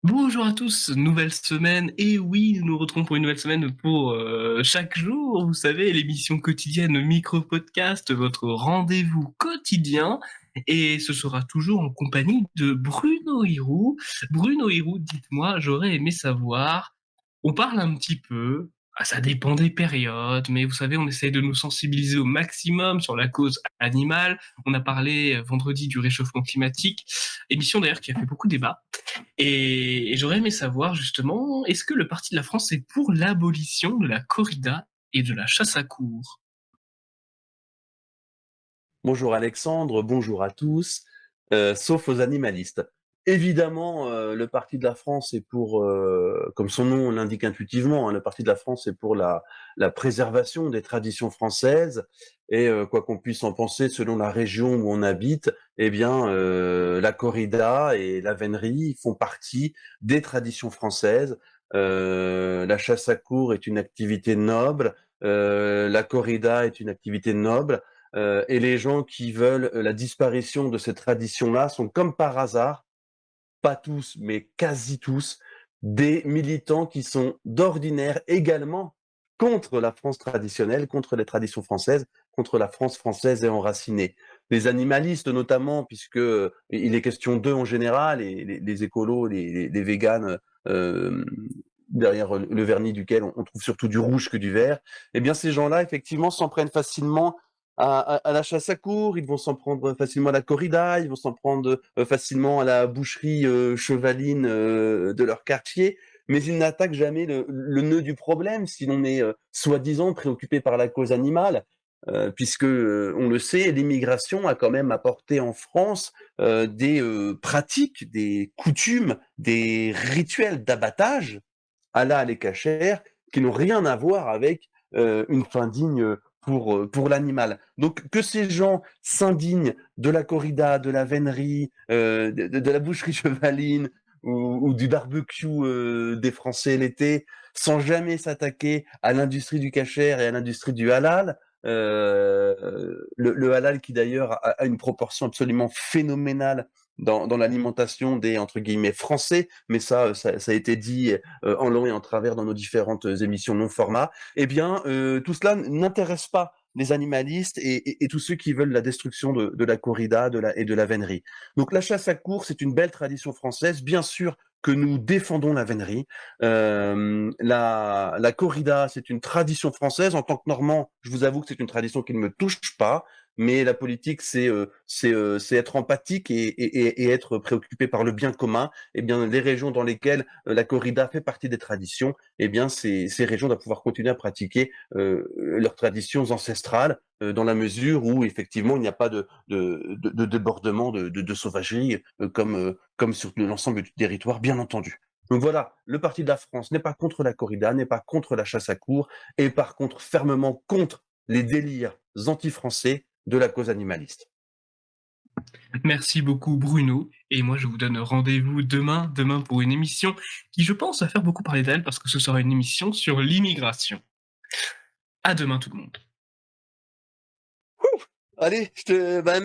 Bonjour à tous, nouvelle semaine. Et oui, nous nous retrouvons pour une nouvelle semaine pour chaque jour, vous savez, l'émission quotidienne Micro-Podcast, votre rendez-vous quotidien. Et ce sera toujours en compagnie de Bruno Hirou. Bruno Hirou, dites-moi, j'aurais aimé savoir, on parle un petit peu, ça dépend des périodes, mais vous savez, on essaye de nous sensibiliser au maximum sur la cause animale. On a parlé vendredi du réchauffement climatique, émission d'ailleurs qui a fait beaucoup débat. Et j'aurais aimé savoir justement, est-ce que le Parti de la France est pour l'abolition de la corrida et de la chasse à courre? Bonjour Alexandre, bonjour à tous, sauf aux animalistes. Évidemment, le Parti de la France est pour, comme son nom l'indique intuitivement, hein, le Parti de la France est pour la préservation des traditions françaises et quoi qu'on puisse en penser selon la région où on habite, eh bien, la corrida et la vénerie font partie des traditions françaises. La chasse à courre est une activité noble, la corrida est une activité noble. Et les gens qui veulent la disparition de ces traditions-là sont comme par hasard, pas tous, mais quasi tous, des militants qui sont d'ordinaire également contre la France traditionnelle, contre les traditions françaises, contre la France française et enracinée. Les animalistes notamment, puisque il est question d'eux en général, et les écolos, les véganes, euh, derrière le vernis duquel on trouve surtout du rouge que du vert, eh bien ces gens-là, effectivement, s'en prennent facilement à la chasse à courre, ils vont s'en prendre facilement à la corrida, ils vont s'en prendre facilement à la boucherie chevaline de leur quartier, mais ils n'attaquent jamais le nœud du problème si l'on est soi-disant préoccupé par la cause animale, puisque on le sait, l'immigration a quand même apporté en France des pratiques, des coutumes, des rituels d'abattage à la cachère qui n'ont rien à voir avec une fin digne pour l'animal. Donc que ces gens s'indignent de la corrida, de la vénerie, de la boucherie chevaline ou du barbecue des Français l'été, sans jamais s'attaquer à l'industrie du kasher et à l'industrie du halal, le halal qui d'ailleurs a une proportion absolument phénoménale dans l'alimentation des entre guillemets français, mais ça a été dit en long et en travers dans nos différentes émissions non format, eh bien, tout cela n'intéresse pas les animalistes et tous ceux qui veulent la destruction de la corrida et de la vénerie. Donc la chasse à courre, c'est une belle tradition française. Bien sûr que nous défendons la vénerie. La corrida, c'est une tradition française. En tant que Normand, je vous avoue que c'est une tradition qui ne me touche pas, mais la politique, c'est être empathique et être préoccupé par le bien commun. Eh bien, les régions dans lesquelles la corrida fait partie des traditions, eh bien, ces régions doivent pouvoir continuer à pratiquer leurs traditions ancestrales dans la mesure où, effectivement, il n'y a pas de débordement de sauvagerie comme sur l'ensemble du territoire, bien entendu. Donc voilà, le Parti de la France n'est pas contre la corrida, n'est pas contre la chasse à courre, et par contre fermement contre les délires anti-français de la cause animaliste. Merci beaucoup Bruno, et moi je vous donne rendez-vous demain pour une émission qui je pense va faire beaucoup parler d'elle parce que ce sera une émission sur l'immigration. À demain tout le monde. Allez, je te... bah,